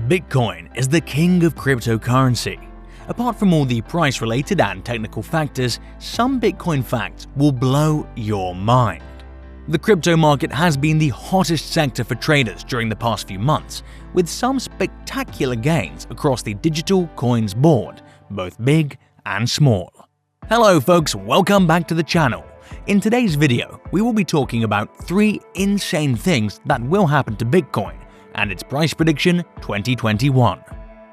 Bitcoin is the king of cryptocurrency. Apart from all the price-related and technical factors, some Bitcoin facts will blow your mind. The crypto market has been the hottest sector for traders during the past few months, with some spectacular gains across the digital coins board, both big and small. Hello folks, welcome back to the channel. In today's video, we will be talking about 3 insane things that will happen to Bitcoin and its price prediction 2021.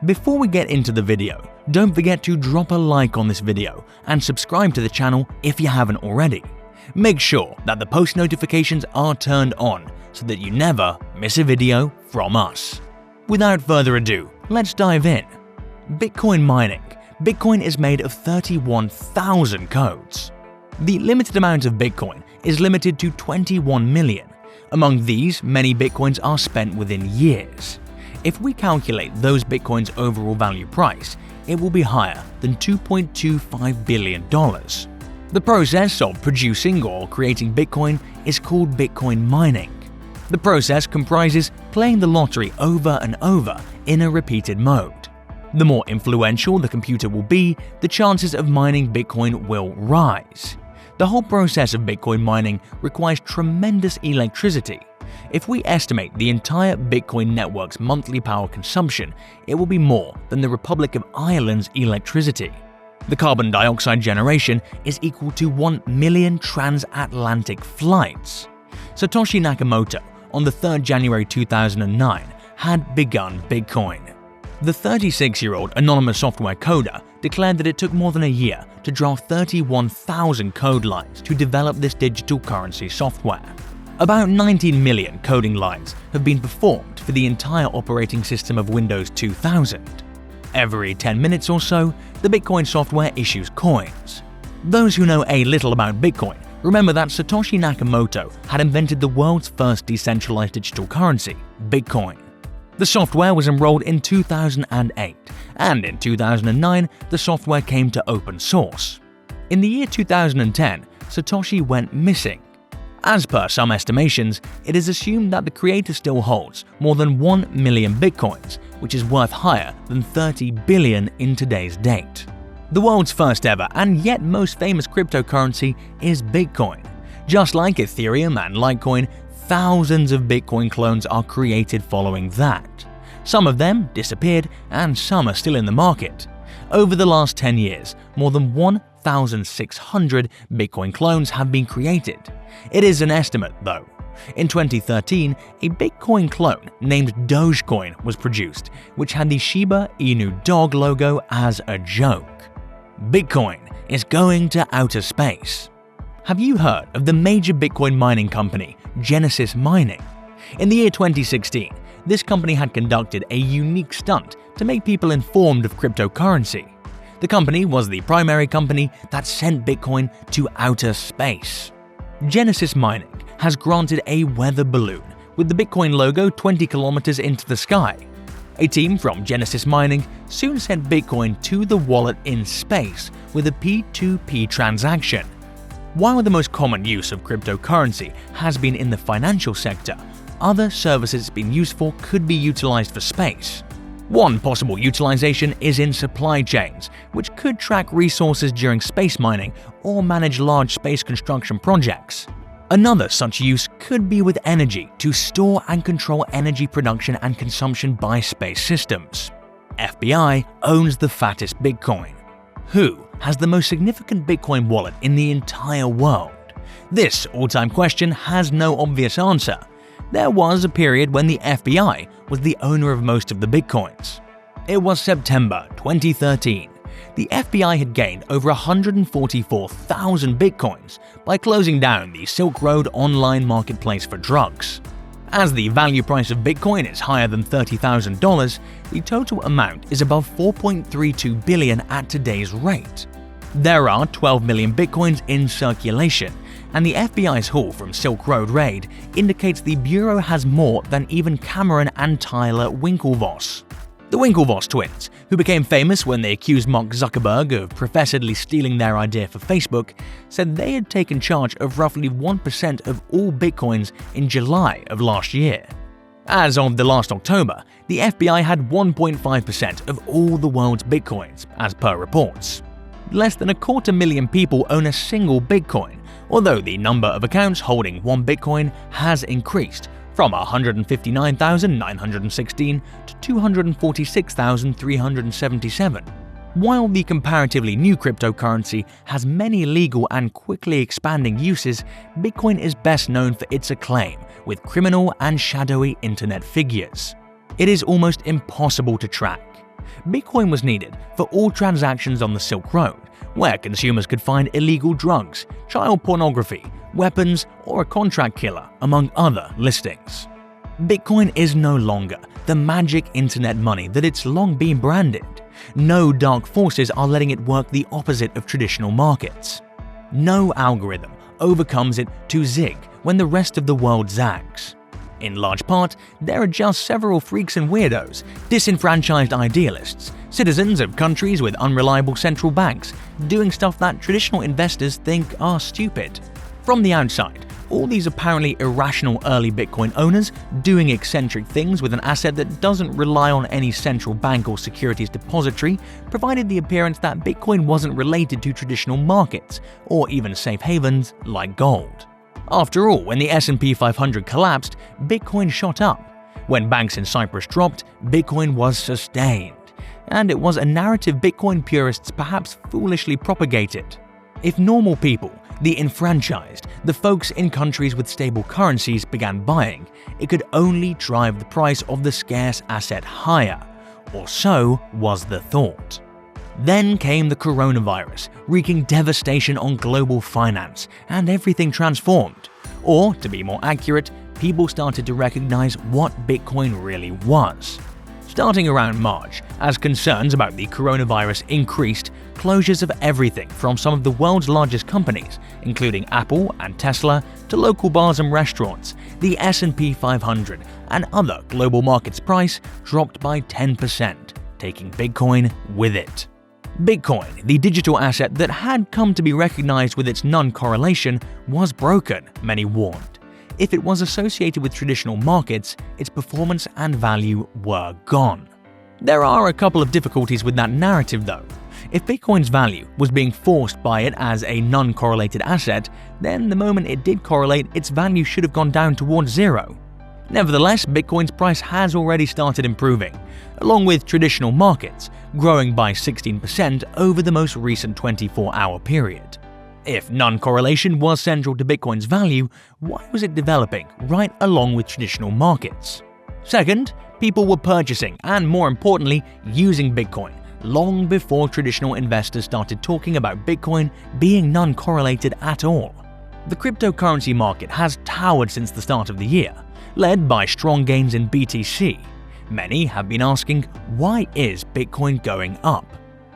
Before we get into the video, don't forget to drop a like on this video and subscribe to the channel if you haven't already. Make sure that the post notifications are turned on so that you never miss a video from us. Without further ado, let's dive in. Bitcoin mining. Bitcoin is made of 31,000 codes. The limited amount of Bitcoin is limited to 21 million. Among these, many Bitcoins are spent within years. If we calculate those Bitcoins' overall value price, it will be higher than $2.25 billion. The process of producing or creating Bitcoin is called Bitcoin mining. The process comprises playing the lottery over and over in a repeated mode. The more influential the computer will be, the chances of mining Bitcoin will rise. The whole process of Bitcoin mining requires tremendous electricity. If we estimate the entire Bitcoin network's monthly power consumption, it will be more than the Republic of Ireland's electricity. The carbon dioxide generation is equal to 1 million transatlantic flights. Satoshi Nakamoto, on the 3rd January 2009, had begun Bitcoin. The 36-year-old anonymous software coder declared that it took more than a year to draft 31,000 code lines to develop this digital currency software. About 19 million coding lines have been performed for the entire operating system of Windows 2000. Every 10 minutes or so, the Bitcoin software issues coins. Those who know a little about Bitcoin remember that Satoshi Nakamoto had invented the world's first decentralized digital currency, Bitcoin. The software was enrolled in 2008, and in 2009 the software came to open source. In the year 2010, Satoshi went missing. As per some estimations, it is assumed that the creator still holds more than 1 million Bitcoins, which is worth higher than 30 billion in today's date. The world's first ever and yet most famous cryptocurrency is Bitcoin. Just like Ethereum and Litecoin, thousands of Bitcoin clones are created following that. Some of them disappeared and some are still in the market. Over the last 10 years, more than 1,600 Bitcoin clones have been created. It is an estimate though. In 2013, a Bitcoin clone named Dogecoin was produced, which had the Shiba Inu dog logo as a joke. Bitcoin is going to outer space. Have you heard of the major Bitcoin mining company, Genesis Mining? In the year 2016, this company had conducted a unique stunt to make people informed of cryptocurrency. The company was the primary company that sent Bitcoin to outer space. Genesis Mining has granted a weather balloon with the Bitcoin logo 20 kilometers into the sky. A team from Genesis Mining soon sent Bitcoin to the wallet in space with a P2P transaction. While the most common use of cryptocurrency has been in the financial sector, other services it's been used for could be utilized for space. One possible utilization is in supply chains, which could track resources during space mining or manage large space construction projects. Another such use could be with energy to store and control energy production and consumption by space systems. FBI owns the Fattest Bitcoin. Who has the most significant Bitcoin wallet in the entire world? This all-time question has no obvious answer. There was a period when the FBI was the owner of most of the Bitcoins. It was September 2013. The FBI had gained over 144,000 Bitcoins by closing down the Silk Road online marketplace for drugs. As the value price of Bitcoin is higher than $30,000, the total amount is above 4.32 billion at today's rate. There are 12 million Bitcoins in circulation, and the FBI's haul from Silk Road raid indicates the Bureau has more than even Cameron and Tyler Winklevoss. The Winklevoss twins, who became famous when they accused Mark Zuckerberg of professedly stealing their idea for Facebook, said they had taken charge of roughly 1% of all Bitcoins in July of last year. As of the last October, the FBI had 1.5% of all the world's bitcoins, as per reports. Less than 250,000 people own a single bitcoin, although the number of accounts holding one bitcoin has increased from 159,916 to 246,377. While the comparatively new cryptocurrency has many legal and quickly expanding uses, Bitcoin is best known for its acclaim with criminal and shadowy internet figures. It is almost impossible to track. Bitcoin was needed for all transactions on the Silk Road, where consumers could find illegal drugs, child pornography, weapons, or a contract killer, among other listings. Bitcoin is no longer the magic internet money that it's long been branded. No dark forces are letting it work the opposite of traditional markets. No algorithm overcomes it to zig when the rest of the world zags. In large part, there are just several freaks and weirdos, disenfranchised idealists, citizens of countries with unreliable central banks, doing stuff that traditional investors think are stupid. From the outside, all these apparently irrational early Bitcoin owners doing eccentric things with an asset that doesn't rely on any central bank or securities depository provided the appearance that Bitcoin wasn't related to traditional markets or even safe havens like gold. After all, when the S&P 500 collapsed, Bitcoin shot up. When banks in Cyprus dropped, Bitcoin was sustained. And it was a narrative Bitcoin purists perhaps foolishly propagated. If normal people, the enfranchised, the folks in countries with stable currencies began buying, it could only drive the price of the scarce asset higher, or so was the thought. Then came the coronavirus, wreaking devastation on global finance, and everything transformed. Or, to be more accurate, people started to recognize what Bitcoin really was. Starting around March, as concerns about the coronavirus increased, closures of everything from some of the world's largest companies, including Apple and Tesla, to local bars and restaurants, the S&P 500 and other global markets price dropped by 10%, taking Bitcoin with it. Bitcoin, the digital asset that had come to be recognized with its non-correlation, was broken, many warned. If it was associated with traditional markets, its performance and value were gone. There are a couple of difficulties with that narrative though. If Bitcoin's value was being forced by it as a non-correlated asset, then the moment it did correlate, its value should have gone down towards zero. Nevertheless, Bitcoin's price has already started improving, along with traditional markets, growing by 16% over the most recent 24-hour period. If non-correlation was central to Bitcoin's value, why was it developing right along with traditional markets? Second, people were purchasing and, more importantly, using Bitcoin long before traditional investors started talking about Bitcoin being non-correlated at all. The cryptocurrency market has towered since the start of the year, led by strong gains in BTC. Many have been asking, why is Bitcoin going up?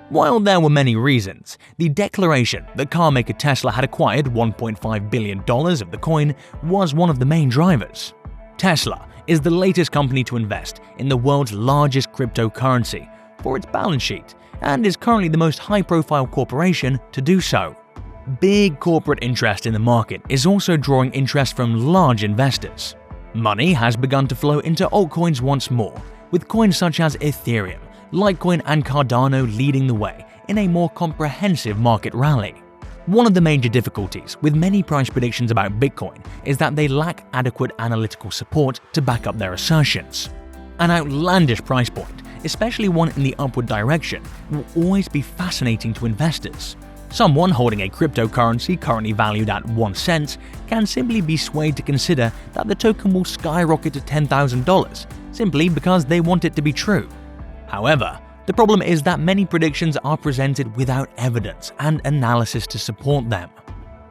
While there were many reasons, the declaration that carmaker Tesla had acquired $1.5 billion of the coin was one of the main drivers. Tesla is the latest company to invest in the world's largest cryptocurrency for its balance sheet and is currently the most high-profile corporation to do so. Big corporate interest in the market is also drawing interest from large investors. Money has begun to flow into altcoins once more, with coins such as Ethereum, Litecoin and Cardano leading the way in a more comprehensive market rally. One of the major difficulties with many price predictions about Bitcoin is that they lack adequate analytical support to back up their assertions. An outlandish price point, especially one in the upward direction, will always be fascinating to investors. Someone holding a cryptocurrency currently valued at 1 cent can simply be swayed to consider that the token will skyrocket to $10,000 simply because they want it to be true. However, the problem is that many predictions are presented without evidence and analysis to support them.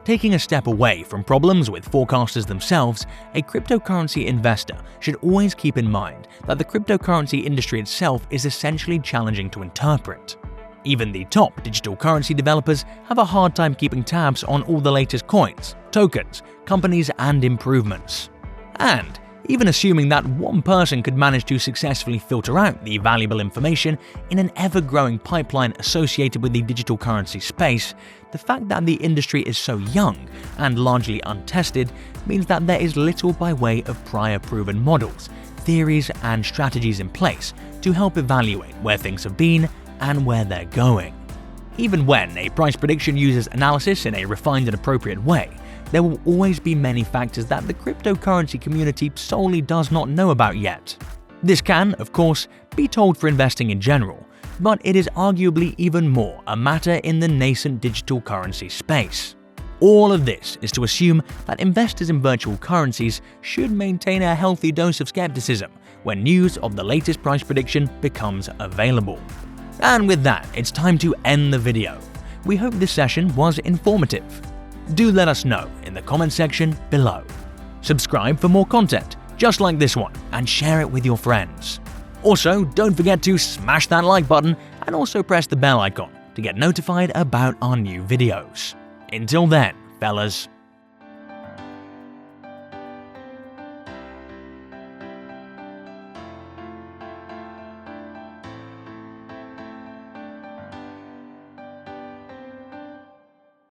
Taking a step away from problems with forecasters themselves, a cryptocurrency investor should always keep in mind that the cryptocurrency industry itself is essentially challenging to interpret. Even the top digital currency developers have a hard time keeping tabs on all the latest coins, tokens, companies, and improvements. And even assuming that one person could manage to successfully filter out the valuable information in an ever-growing pipeline associated with the digital currency space, the fact that the industry is so young and largely untested means that there is little by way of prior proven models, theories and strategies in place to help evaluate where things have been and where they're going. Even when a price prediction uses analysis in a refined and appropriate way, there will always be many factors that the cryptocurrency community solely does not know about yet. This can, of course, be told for investing in general, but it is arguably even more a matter in the nascent digital currency space. All of this is to assume that investors in virtual currencies should maintain a healthy dose of skepticism when news of the latest price prediction becomes available. And with that, it's time to end the video. We hope this session was informative. Do let us know in the comment section below. Subscribe for more content just like this one and share it with your friends. Also, don't forget to smash that like button and also press the bell icon to get notified about our new videos. Until then, fellas.